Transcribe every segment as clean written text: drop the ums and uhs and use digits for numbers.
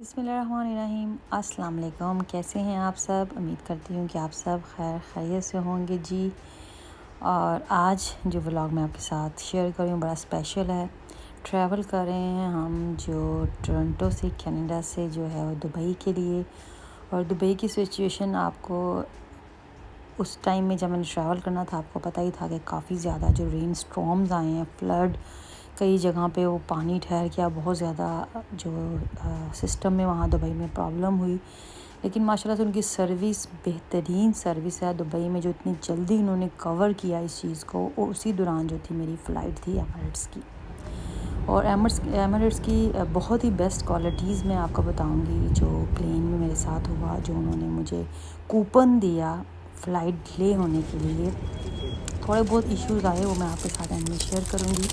बिस्मिल्लाहिर्रहमानिर्रहीम। अस्सलाम वालेकुम। कैसे हैं आप सब? उम्मीद करती हूँ कि आप सब खैर खैरियत से होंगे जी। और आज जो व्लॉग मैं आपके साथ शेयर कर रही हूँ बड़ा स्पेशल है। ट्रैवल कर रहे हैं हम जो टोरंटो से कनाडा से जो है वो दुबई के लिए। और दुबई की सिचुएशन आपको उस टाइम में जब मैंने ट्रैवल करना था आपको पता ही था कि काफ़ी ज़्यादा जो रेन स्टॉर्म्स आए हैं, फ्लड कई जगह पे वो पानी ठहर गया, बहुत ज़्यादा जो सिस्टम में वहाँ दुबई में प्रॉब्लम हुई। लेकिन माशाल्लाह से उनकी सर्विस बेहतरीन सर्विस है दुबई में, जो इतनी जल्दी उन्होंने कवर किया इस चीज़ को। और उसी दौरान जो थी मेरी फ़्लाइट थी एमिरेट्स की। और एमिरेट्स की बहुत ही बेस्ट क्वालिटीज़ मैं आपको बताऊंगी जो प्लेन में मेरे साथ हुआ, जो उन्होंने मुझे कूपन दिया फ़्लाइट डिले होने के लिए। थोड़े बहुत इश्यूज़ आए वो मैं आपके साथ एंड में शेयर करूँगी।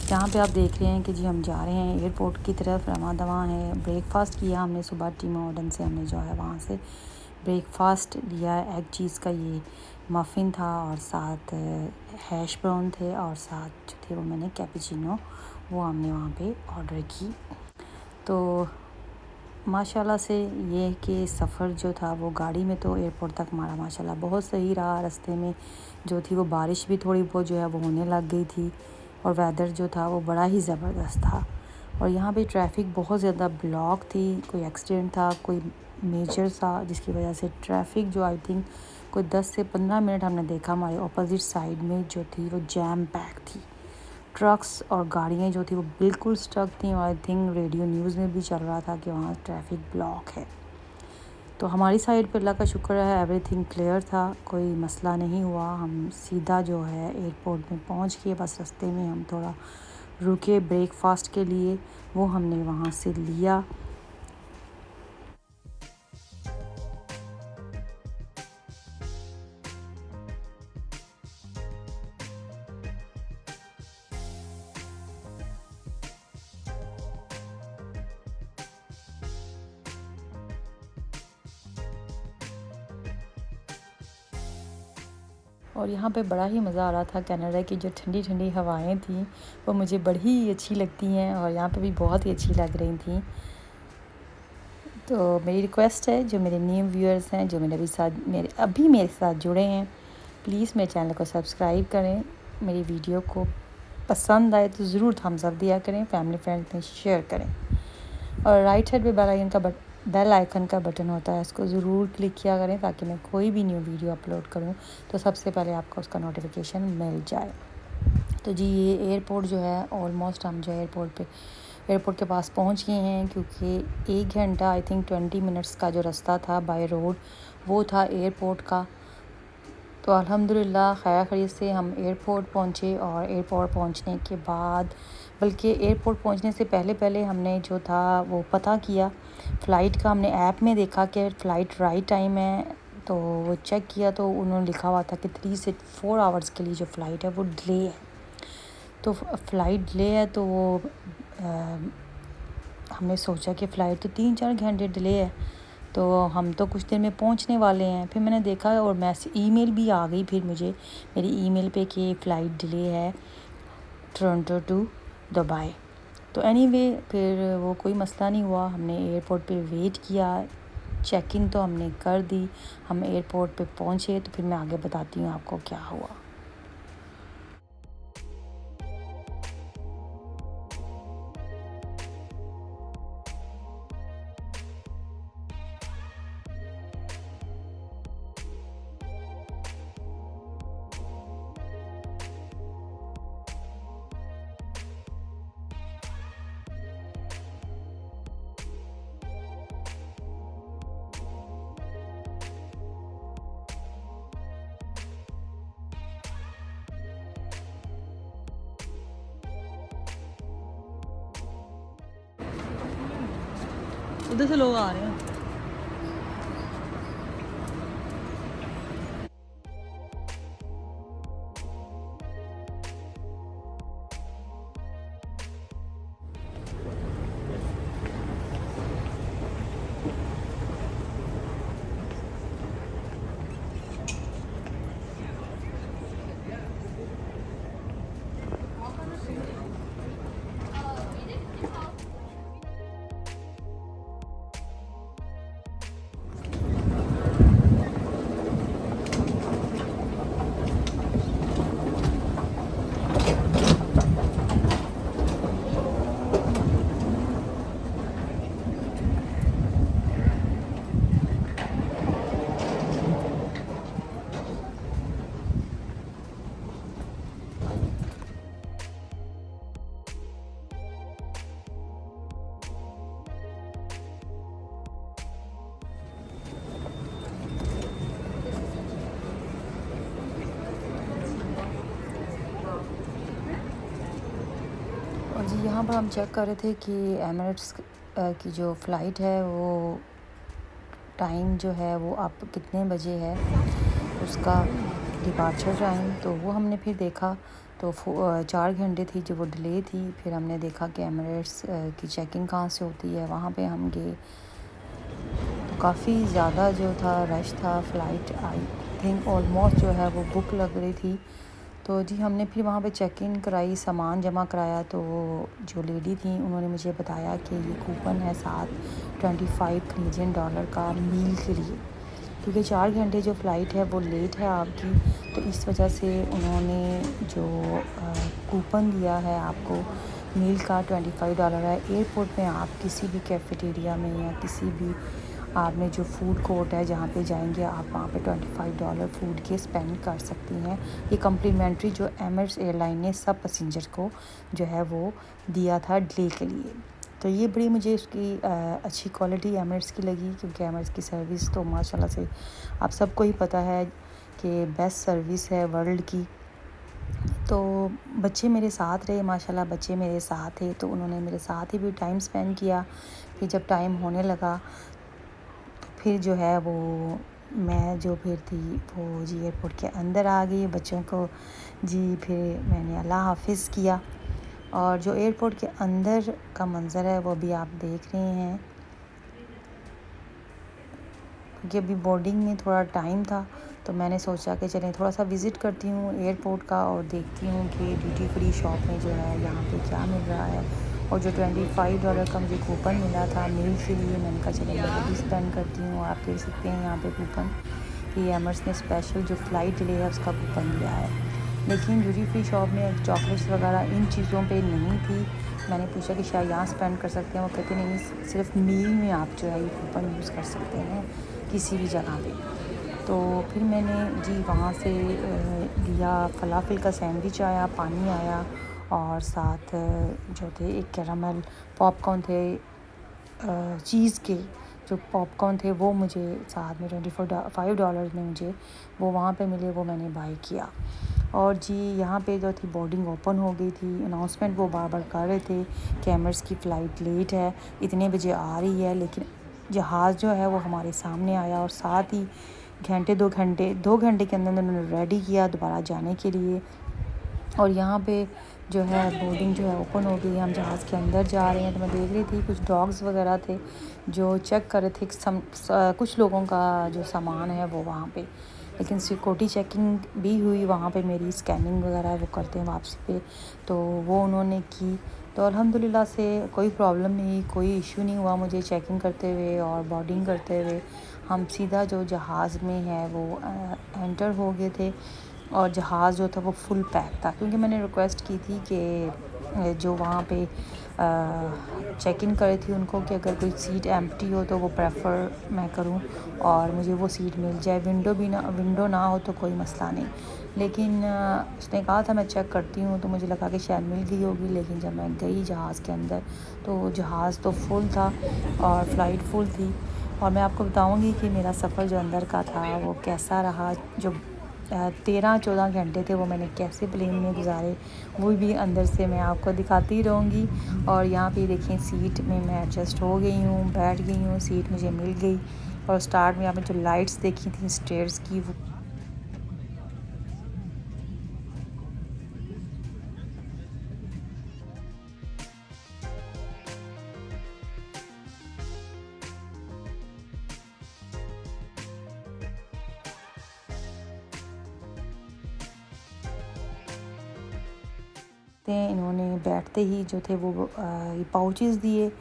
यहाँ पे आप देख रहे हैं कि जी हम जा रहे हैं एयरपोर्ट की तरफ, रवां दवां है। ब्रेकफ़ास्ट किया हमने सुबह, टीम ऑर्डन से हमने जो है वहाँ से ब्रेकफ़ास्ट लिया। एग चीज़ का ये मफ़िन था और साथ हैश ब्राउन थे और साथ जो थे वो मैंने कैपुचिनो वो हमने वहाँ पे ऑर्डर की। तो माशाल्लाह से ये कि सफ़र जो था वो गाड़ी में तो एयरपोर्ट तक हमारा माशाल्लाह बहुत सही रहा। रास्ते में जो थी वो बारिश भी थोड़ी बहुत जो है वो होने लग गई थी और वेदर जो था वो बड़ा ही ज़बरदस्त था। और यहाँ पे ट्रैफिक बहुत ज़्यादा ब्लॉक थी, कोई एक्सीडेंट था कोई मेजर सा, जिसकी वजह से ट्रैफिक जो आई थिंक कोई 10 से 15 मिनट हमने देखा हमारे ऑपोजिट साइड में जो थी वो जैम पैक थी। ट्रक्स और गाड़ियाँ जो थी वो बिल्कुल स्टक थी। और आई थिंक रेडियो न्यूज़ में भी चल रहा था कि वहाँ ट्रैफिक ब्लॉक है। तो हमारी साइड पे अल्लाह का शुक्र है एवरीथिंग क्लियर था, कोई मसला नहीं हुआ। हम सीधा जो है एयरपोर्ट में पहुँच गए। बस रास्ते में हम थोड़ा रुके ब्रेकफ़ास्ट के लिए, वो हमने वहाँ से लिया। और यहाँ पे बड़ा ही मज़ा आ रहा था। कनाडा की जो ठंडी ठंडी हवाएं थी वो मुझे बड़ी ही अच्छी लगती हैं और यहाँ पे भी बहुत ही अच्छी लग रही थी। तो मेरी रिक्वेस्ट है जो मेरे न्यू व्यूअर्स हैं, जो अभी मेरे साथ जुड़े हैं, प्लीज़ मेरे चैनल को सब्सक्राइब करें। मेरी वीडियो को पसंद आए तो ज़रूर थम्स अप दिया करें, फैमिली फ्रेंड्स में शेयर करें। और राइट साइड पे बेल आइकन का बटन होता है, इसको ज़रूर क्लिक किया करें ताकि मैं कोई भी न्यू वीडियो अपलोड करूं तो सबसे पहले आपको उसका नोटिफिकेशन मिल जाए। तो जी ये एयरपोर्ट जो है ऑलमोस्ट हम जो एयरपोर्ट के पास पहुंच गए हैं, क्योंकि 1 घंटा आई थिंक 20 मिनट्स का जो रास्ता था बाय रोड वो था एयरपोर्ट का। तो अल्हम्दुलिल्लाह खैर खैरियत से हम एयरपोर्ट पहुँचे। और एयरपोर्ट पहुँचने के बाद, बल्कि एयरपोर्ट पहुँचने से पहले हमने जो था वो पता किया फ़्लाइट का। हमने ऐप में देखा कि फ़्लाइट राइट टाइम है, तो वो चेक किया तो उन्होंने लिखा हुआ था कि 3 से 4 आवर्स के लिए जो फ़्लाइट है वो डिले है। तो फ़्लाइट डिले है तो वो हमने सोचा कि फ़्लाइट तो 3-4 घंटे डिले है, तो हम तो कुछ देर में पहुंचने वाले हैं। फिर मैंने देखा और ईमेल भी आ गई फिर मुझे मेरी ईमेल पे कि फ़्लाइट डिले है टोरंटो टू दुबई। तो एनीवे फिर वो कोई मसला नहीं हुआ। हमने एयरपोर्ट पे वेट किया, चेक इन तो हमने कर दी, हम एयरपोर्ट पे पहुंचे। तो फिर मैं आगे बताती हूँ आपको क्या हुआ। उधर से लोग आ रहे हैं। यहाँ पर हम चेक कर रहे थे कि एमिरेट्स की जो फ़्लाइट है वो टाइम जो है वो अब कितने बजे है उसका डिपार्चर टाइम। तो वो हमने फिर देखा तो 4 घंटे थी जो वो डिले थी। फिर हमने देखा कि एमिरेट्स की चेकिंग कहाँ से होती है, वहाँ पे हम गए तो काफ़ी ज़्यादा जो था रश था। फ़्लाइट आई थिंक ऑलमोस्ट जो है वो बुक लग रही थी। तो जी हमने फिर वहाँ पे चेक इन कराई, सामान जमा कराया। तो जो लेडी थी उन्होंने मुझे बताया कि ये कूपन है साथ 25 कैनेडियन डॉलर का मील के लिए, क्योंकि 4 घंटे जो फ़्लाइट है वो लेट है आपकी। तो इस वजह से उन्होंने जो कूपन दिया है आपको मील का $25 है। एयरपोर्ट में आप किसी भी कैफ़ेटेरिया में या किसी भी आपने जो फ़ूड कोर्ट है जहाँ पे जाएंगे आप वहाँ पे $25 फ़ूड के स्पेंड कर सकती हैं। ये कम्प्लीमेंट्री जो एमिरेट्स एयरलाइन ने सब पैसेंजर को जो है वो दिया था डिले के लिए। तो ये बड़ी मुझे उसकी अच्छी क्वालिटी एमिरेट्स की लगी, क्योंकि एमिरेट्स की सर्विस तो माशाल्लाह से आप सबको ही पता है कि बेस्ट सर्विस है वर्ल्ड की। तो बच्चे मेरे साथ रहे, माशाल्लाह बच्चे मेरे साथ थे तो उन्होंने मेरे साथ ही भी टाइम स्पेंड किया। फिर जब टाइम होने लगा फिर जो है वो मैं जो फिर थी वो जी एयरपोर्ट के अंदर आ गई बच्चों को जी फिर मैंने अल्लाह हाफ़िज़ किया। और जो एयरपोर्ट के अंदर का मंज़र है वो भी आप देख रहे हैं, क्योंकि अभी बोर्डिंग में थोड़ा टाइम था तो मैंने सोचा कि चलें थोड़ा सा विज़िट करती हूँ एयरपोर्ट का और देखती हूँ कि ड्यूटी फ्री शॉप में जो है यहाँ पे क्या मिल रहा है। और जो $25 का मुझे कूपन मिला था मील के लिए, मैंने कहा चलें मैं वो भी स्पेंड करती हूँ। आप देख सकते हैं यहाँ पे कूपन कि एमिरेट्स ने स्पेशल जो फ़्लाइट डिले है उसका कूपन दिया है। लेकिन ड्यूटी फ्री शॉप में चॉकलेट्स वगैरह इन चीज़ों पे नहीं थी। मैंने पूछा कि शायद यहाँ स्पेंड कर सकते हैं, वो कहते नहीं, सिर्फ मील में आप जो है ये कूपन यूज़ कर सकते हैं किसी भी जगह पे। तो फिर मैंने जी वहाँ से लिया, फलाफल का सैंडविच आया, पानी आया और साथ जो थे एक कैरामल पॉपकॉर्न थे, चीज़ के जो पॉपकॉर्न थे वो मुझे साथ में $25 में मुझे वो वहाँ पे मिले, वो मैंने बाई किया। और जी यहाँ पे जो थी बोर्डिंग ओपन हो गई थी। अनाउंसमेंट वो बार बार कर रहे थे कि एमिरेट्स की फ़्लाइट लेट है, इतने बजे आ रही है, लेकिन जहाज़ जो है वो हमारे सामने आया और साथ ही 2 घंटे के अंदर उन्होंने रेडी किया दोबारा जाने के लिए। और यहाँ पे जो है बोर्डिंग जो है ओपन हो गई, हम जहाज़ के अंदर जा रहे हैं। तो मैं देख रही थी कुछ डॉग्स वगैरह थे जो चेक कर रहे थे कुछ लोगों का जो सामान है वो वहाँ पे। लेकिन सिक्योरिटी चेकिंग भी हुई वहाँ पे, मेरी स्कैनिंग वगैरह वो करते हैं वापसी पे, तो वो उन्होंने की। तो अल्हम्दुलिल्लाह से कोई प्रॉब्लम नहीं, कोई इशू नहीं हुआ मुझे चेकिंग करते हुए और बोर्डिंग करते हुए। हम सीधा जो जहाज़ में है वो एंटर हो गए थे और जहाज़ जो था वो फुल पैक था, क्योंकि मैंने रिक्वेस्ट की थी कि जो वहाँ पे चेक इन कर रही थी उनको कि अगर कोई सीट एम्प्टी हो तो वो प्रेफर मैं करूँ और मुझे वो सीट मिल जाए। विंडो ना हो तो कोई मसला नहीं, लेकिन उसने कहा था मैं चेक करती हूँ, तो मुझे लगा कि शायद मिल गई होगी। लेकिन जब मैं गई जहाज़ के अंदर तो जहाज़ तो फुल था और फ़्लाइट फुल थी। और मैं आपको बताऊँगी कि मेरा सफ़र जो अंदर का था वो कैसा रहा। जो 13-14 घंटे थे वो मैंने कैसे प्लेन में गुजारे वो भी अंदर से मैं आपको दिखाती रहूँगी। और यहाँ पे देखें सीट में मैं एडजस्ट हो गई हूँ, बैठ गई हूँ, सीट मुझे मिल गई। और स्टार्ट में आपने जो लाइट्स देखी थी स्टेयर्स की वो इन्होंने बैठते ही जो थे वो ये पाउचेस दिए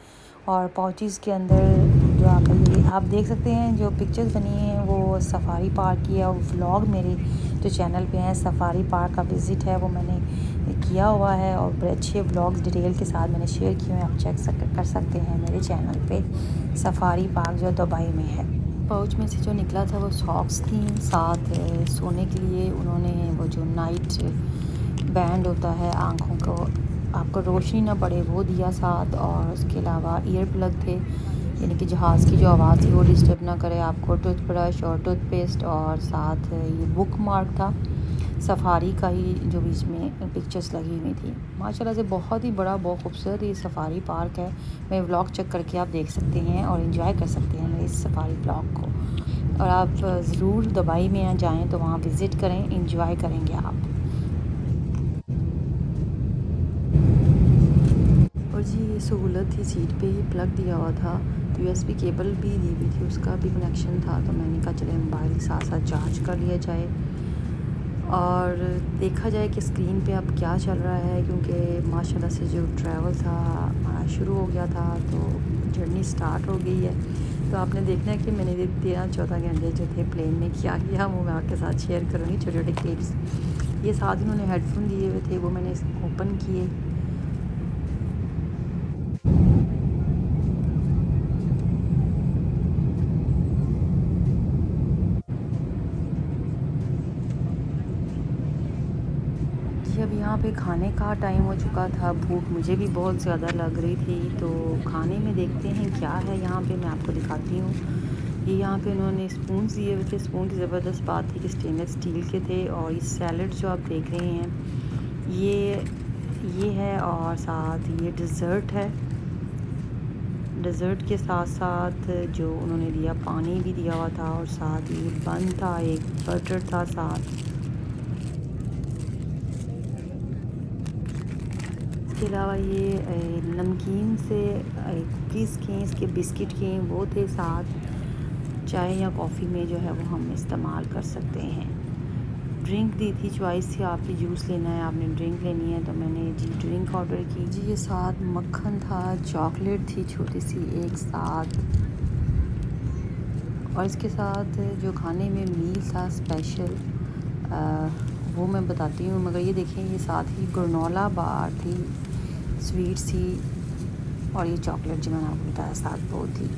और पाउचेस के अंदर जो आप देख सकते हैं जो पिक्चर्स बनी हैं वो सफारी पार्क की है। और व्लॉग मेरे जो चैनल पे हैं सफारी पार्क का विज़िट है वो मैंने किया हुआ है और बड़े अच्छे व्लॉग्स डिटेल के साथ मैंने शेयर किए हैं, आप चेक कर सकते हैं मेरे चैनल पे। सफारी पार्क जो दुबई में है। पाउच में से जो निकला था वो सॉक्स थी, साथ सोने के लिए उन्होंने वो जो नाइट बैंड होता है आँखों को आपको रोशनी ना पड़े वो दिया साथ। और उसके अलावा ईयर प्लग थे, यानी कि जहाज़ की जो आवाज़ थी वो डिस्टर्ब ना करे आपको। टूथब्रश और टूथपेस्ट और साथ ये बुक मार्क था सफारी का ही जो बीच में पिक्चर्स लगी हुई थी। माशाल्लाह से बहुत ही बड़ा, बहुत खूबसूरत ये सफारी पार्क है। मैं व्लॉग चेक करके आप देख सकते हैं और इन्जॉय कर सकते हैं मेरे इस सफारी ब्लॉग को। और आप ज़रूर दुबई में जाएँ तो वहाँ विज़िट करें, इन्जॉय करेंगे आप। और जी ये सहूलत थी, सीट पे ही प्लग दिया हुआ था, यूएसबी केबल भी दी हुई थी, उसका भी कनेक्शन था। तो मैंने कहा चले मोबाइल साथ साथ चार्ज कर लिया जाए और देखा जाए कि स्क्रीन पे अब क्या चल रहा है, क्योंकि माशाल्लाह से जो ट्रैवल था हमारा शुरू हो गया था, तो जर्नी स्टार्ट हो गई है। तो आपने देखना है कि मैंने 13-14 घंटे जो थे प्लेन में क्या किया, वो मैं आपके साथ शेयर करूँगी, छोटे छोटे क्लिप्स। ये साथ ही उन्होंने हेडफोन दिए हुए थे, वो मैंने ओपन किए। जी अब यहाँ पे खाने का टाइम हो चुका था, भूख मुझे भी बहुत ज़्यादा लग रही थी, तो खाने में देखते हैं क्या है यहाँ पे, मैं आपको दिखाती हूँ। ये यहाँ पे उन्होंने स्पून्स दिए हुए थे। स्पून की ज़बरदस्त बात थी कि स्टेनलेस स्टील के थे। और ये सैलड जो आप देख रहे हैं ये है, और साथ ये डिज़र्ट है। डिज़र्ट के साथ साथ जो उन्होंने दिया, पानी भी दिया हुआ था, और साथ ये बन था, एक बटर था साथ। इसके अलावा ये नमकीन से कुकीज़ के, इसके बिस्किट के वो थे साथ। चाय या कॉफ़ी में जो है वो हम इस्तेमाल कर सकते हैं। ड्रिंक दी थी, चॉइस थी आपकी, जूस लेना है, आपने ड्रिंक लेनी है, तो मैंने जी ड्रिंक ऑर्डर की। जी ये साथ मक्खन था, चॉकलेट थी छोटी सी एक साथ, और इसके साथ जो खाने में मील था स्पेशल, वो मैं बताती हूँ। मगर ये देखें, ये साथ ही ग्रेनोला बार थी, स्वीट्स थी, और ये चॉकलेट जो मैंने आपको बताया साथ वो थी।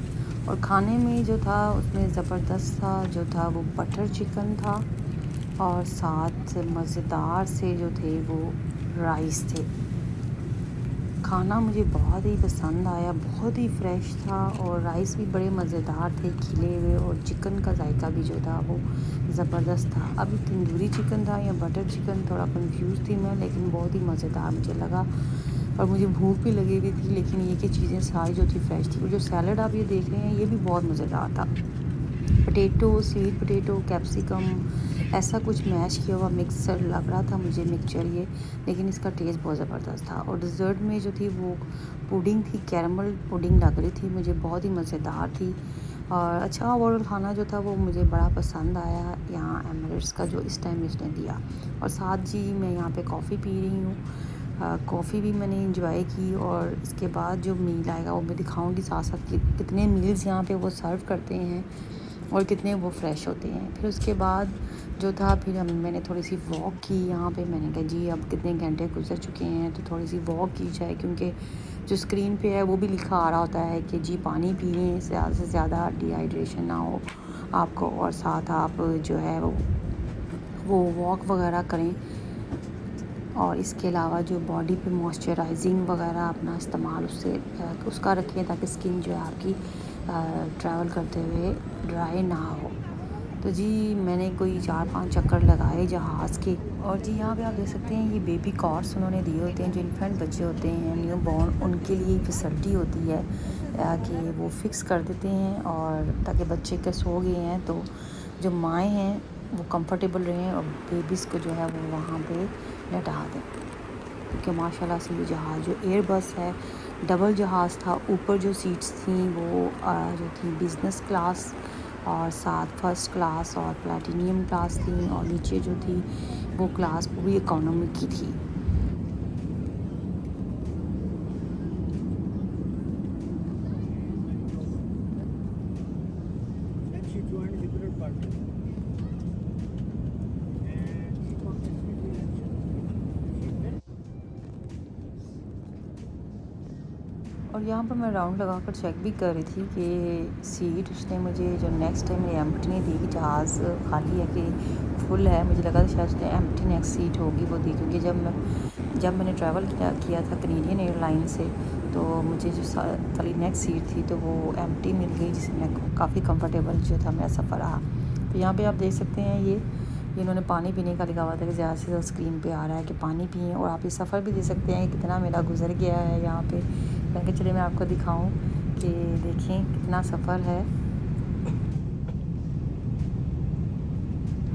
और खाने में जो था उसमें ज़बरदस्त था, जो था वो बटर चिकन था, और साथ मज़ेदार से जो थे वो राइस थे। खाना मुझे बहुत ही पसंद आया, बहुत ही फ्रेश था, और राइस भी बड़े मज़ेदार थे, खिले हुए, और चिकन का जायका भी जो था वो ज़बरदस्त था। अभी तंदूरी चिकन था या बटर चिकन, थोड़ा कंफ्यूज थी मैं, लेकिन बहुत ही मज़ेदार मुझे लगा। और मुझे भूख भी लगी हुई थी, लेकिन ये कि चीज़ें सारी जो थी फ्रेश थी। और जो सैलड आप ये देख रहे हैं ये भी बहुत मज़ेदार था। पोटैटो, स्वीट पोटैटो, कैप्सिकम, ऐसा कुछ मैश किया हुआ मिक्सर लग रहा था मुझे, मिक्सचर ये, लेकिन इसका टेस्ट बहुत ज़बरदस्त था। और डिज़र्ट में जो थी वो पुडिंग थी, कैरमल पुडिंग लग रही थी मुझे, बहुत ही मज़ेदार थी। और अच्छा ओवरऑल खाना जो था वो मुझे बड़ा पसंद आया यहाँ एमिरेट्स का, जो इस टाइम इसने दिया। और साथ जी मैं यहाँ पे कॉफ़ी पी रही हूँ, कॉफ़ी भी मैंने इंजॉय की। और इसके बाद जो मील आएगा वो मैं दिखाऊंगी साथ साथ कि कितने मील्स यहाँ पे वो सर्व करते हैं और कितने वो फ्रेश होते हैं। फिर उसके बाद जो था, फिर मैंने थोड़ी सी वॉक की यहाँ पे। मैंने कहा जी अब कितने घंटे गुजर चुके हैं, तो थोड़ी सी वॉक की जाए, क्योंकि जो स्क्रीन पे है वो भी लिखा आ रहा होता है कि जी पानी पी लें, ज़्यादा से ज़्यादा डिहाइड्रेशन ना हो आपको, और साथ आप जो है वो वॉक वगैरह करें। और इसके अलावा जो बॉडी पे मॉइस्चराइजिंग वगैरह अपना इस्तेमाल उसका रखें, ताकि स्किन जो है आपकी ट्रैवल करते हुए ड्राई ना हो। तो जी मैंने कोई 4-5 चक्कर लगाए जहाज़ के। और जी यहाँ पे आप देख सकते हैं ये बेबी कॉट्स उन्होंने दिए होते हैं, जो इन्फेंट बच्चे होते हैं, न्यू बॉर्न, उनके लिए फैसिलिटी होती है कि वो फिक्स कर देते हैं, और ताकि बच्चे के सो गए हैं तो जो माएँ हैं वो कंफर्टेबल रहें, और बेबीज़ को जो है वो वहाँ पे लटा दें। क्योंकि माशाल्लाह से ये जहाज़ जो एयरबस है, डबल जहाज़ था। ऊपर जो सीट्स थी वो जो थी बिज़नेस क्लास, और साथ फर्स्ट क्लास और प्लैटिनियम क्लास थी, और नीचे जो थी वो क्लास पूरी इकोनॉमी की थी। और यहाँ पर मैं राउंड लगा कर चेक भी कर रही थी कि सीट उसने मुझे जो नेक्स्ट टाइम मेरी एम्प्टी नहीं दी कि जहाज़ खाली है कि फुल है। मुझे लगा था शायद उसने एम्प्टी नेक्स्ट सीट होगी वो दी, क्योंकि जब मैंने ट्रैवल किया था कनेडियन एयरलाइन से, तो मुझे जो वाली नेक्स्ट सीट थी तो वो एम्प्टी मिल गई, जिसमें काफ़ी कंफर्टेबल जो था मेरा सफ़र रहा। तो यहाँ पे आप देख सकते हैं ये इन्होंने पानी पीने का लिखा हुआ था कि ज़्यादा से ज़्यादा स्क्रीन पे आ रहा है कि पानी पिएं, और आप ये सफ़र भी दे सकते हैं। कितना मेरा गुजर गया है यहाँ पे। मैं कहा चलिए मैं आपको दिखाऊँ कि देखें कितना सफ़र है।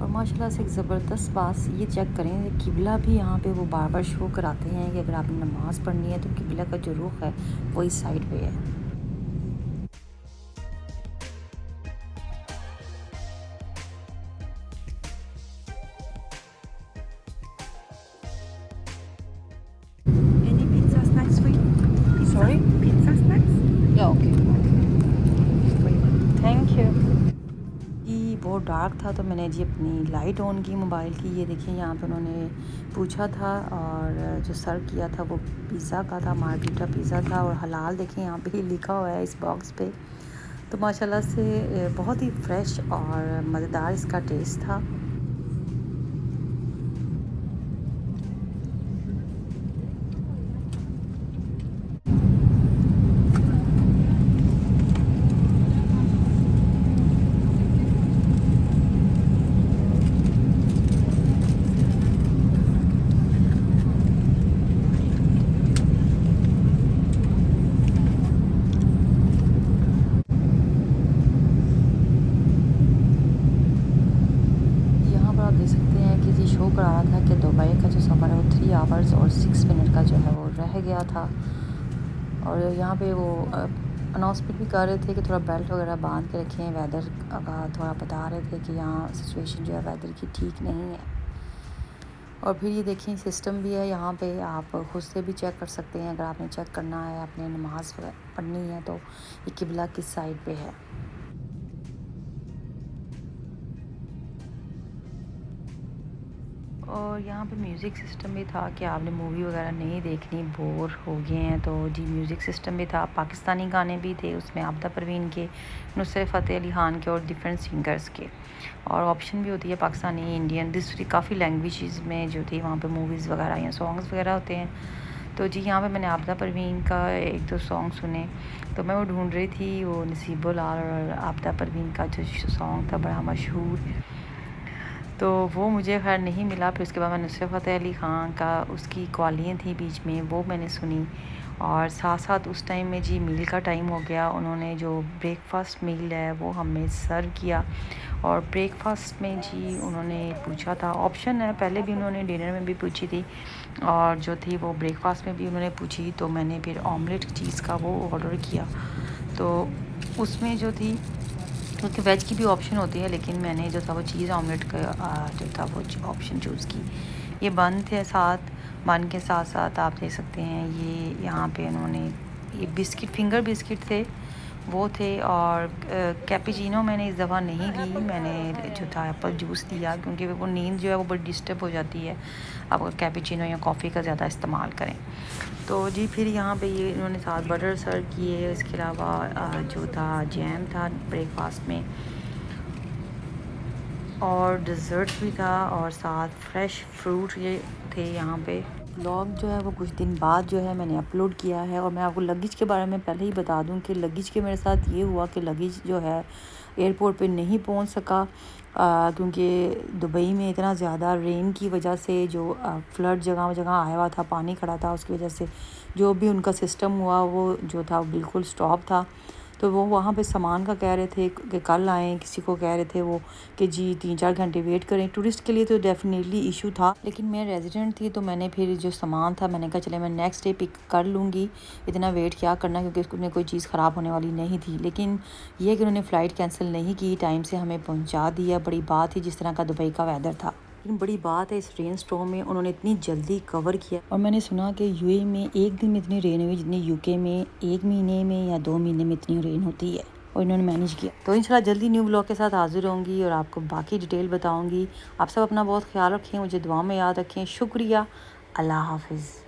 और माशाल्लाह से एक ज़बरदस्त बात ये चेक करें, किबला भी यहाँ पे वो बार बार शो कराते हैं कि अगर आपने नमाज़ पढ़नी है तो किबला का जो रुख है वो इस साइड पे है। Any pizza snacks for you? Pizza? Sorry? Pizza snacks? या ओके, थैंक यू। ये बहुत डार्क था तो मैंने जी अपनी लाइट ऑन की मोबाइल की। ये देखिए यहाँ पे उन्होंने पूछा था और जो सर्व किया था वो पिज़्ज़ा का था, मार्गरीटा पिज़्ज़ा था, और हलाल देखें यहाँ पे लिखा हुआ है इस बॉक्स पे। तो माशाल्लाह से बहुत ही फ्रेश और मज़ेदार इसका टेस्ट था। आप देख सकते हैं कि जी शो करा रहा था कि दुबई का जो सफ़र है वो 3 आवर्स और 6 मिनट का जो है वो रह गया था। और यहाँ पे वो अनाउंसमेंट भी कर रहे थे कि थोड़ा बेल्ट वगैरह बांध के रखें। वेदर का थोड़ा बता रहे थे कि यहाँ सिचुएशन जो है वेदर की ठीक नहीं है। और फिर ये देखें सिस्टम भी है यहाँ पे, आप खुद से भी चेक कर सकते हैं। अगर आपने चेक करना है, आपने नमाज़ पढ़नी है तो ये किबला किस साइड पे है। और यहाँ पे म्यूज़िक सिस्टम भी था कि आपने मूवी वगैरह नहीं देखनी, बोर हो गए हैं तो जी म्यूज़िक सिस्टम भी था। पाकिस्तानी गाने भी थे उसमें, आबिदा परवीन के, नुसरत फ़तेह अली खान के और डिफरेंट सिंगर्स के। और ऑप्शन भी होती है पाकिस्तानी, इंडियन, दूसरी काफ़ी लैंग्वेजेस में जो थी वहाँ पे मूवीज़ वगैरह या सॉन्ग्स वगैरह होते हैं। तो जी यहाँ पे मैंने आबिदा परवीन का 1-2 सॉन्ग सुने। तो मैं वो ढूंढ रही थी वो नसीबुल आल और आबिदा परवीन का जो सॉन्ग था बड़ा मशहूर, तो वो मुझे खैर नहीं मिला। फिर उसके बाद मैंने नुसरत फ़तेह अली ख़ान का उसकी कवालियाँ थी बीच में, वो मैंने सुनी। और साथ साथ उस टाइम में जी मील का टाइम हो गया। उन्होंने जो ब्रेकफ़ास्ट मील है वो हमें सर्व किया। और ब्रेकफ़ास्ट में जी उन्होंने पूछा था, ऑप्शन है, पहले भी उन्होंने डिनर में भी पूछी थी और जो थी वो ब्रेकफ़ास्ट में भी उन्होंने पूछी। तो मैंने फिर ऑमलेट चीज़ का वो ऑर्डर किया। तो उसमें जो थी क्योंकि वेज की भी ऑप्शन होती है, लेकिन मैंने जो था वो चीज़ ऑमलेट का जो था वो ऑप्शन चूज़ की। ये बन थे साथ, बन के साथ साथ आप देख सकते हैं ये यहाँ पे उन्होंने ये बिस्किट, फिंगर बिस्किट थे वो थे। और कैपेचिनो मैंने इस दफ़ा नहीं ली, मैंने जो था एप्पल जूस लिया क्योंकि वो नींद जो है वो बड़ी डिस्टर्ब हो जाती है आप अगर कैपेचिनो या कॉफ़ी का ज़्यादा इस्तेमाल करें। तो जी फिर यहाँ पे ये इन्होंने साथ बटर सर्व किए। इसके अलावा जो था जैम था ब्रेकफास्ट में, और डिज़र्ट भी था, और साथ फ्रेश फ्रूट ये थे यहाँ पे। व्लॉग जो है वो कुछ दिन बाद जो है मैंने अपलोड किया है। और मैं आपको लगेज के बारे में पहले ही बता दूं कि लगेज के मेरे साथ ये हुआ कि लगेज जो है एयरपोर्ट पे नहीं पहुंच सका क्योंकि दुबई में इतना ज़्यादा रेन की वजह से जो फ्लड जगह जगह आया हुआ था, पानी खड़ा था, उसकी वजह से जो भी उनका सिस्टम हुआ वो जो था बिल्कुल स्टॉप था। तो वो वहाँ पे सामान का कह रहे थे कि कल आएँ, किसी को कह रहे थे वो कि जी 3-4 घंटे वेट करें। टूरिस्ट के लिए तो डेफ़िनेटली इशू था, लेकिन मैं रेजिडेंट थी तो मैंने फिर जो सामान था मैंने कहा चले मैं नेक्स्ट डे पिक कर लूँगी, इतना वेट क्या करना, क्योंकि उसमें कोई चीज़ ख़राब होने वाली नहीं थी। लेकिन ये कि उन्होंने फ़्लाइट कैंसिल नहीं की, टाइम से हमें पहुँचा दिया। बड़ी बात थी जिस तरह का दुबई का वेदर था, लेकिन बड़ी बात है इस रेन स्टॉर्म में उन्होंने इतनी जल्दी कवर किया। और मैंने सुना कि यूएई में एक दिन में इतनी रेन हुई जितनी यूके में 1 महीने में या 2 महीने में इतनी रेन होती है, और इन्होंने मैनेज किया। तो इंशाल्लाह जल्दी न्यू ब्लॉग के साथ हाजिर होंगी और आपको बाकी डिटेल बताऊंगी। आप सब अपना बहुत ख्याल रखें, मुझे दुआ में याद रखें। शुक्रिया, अल्लाह हाफिज़।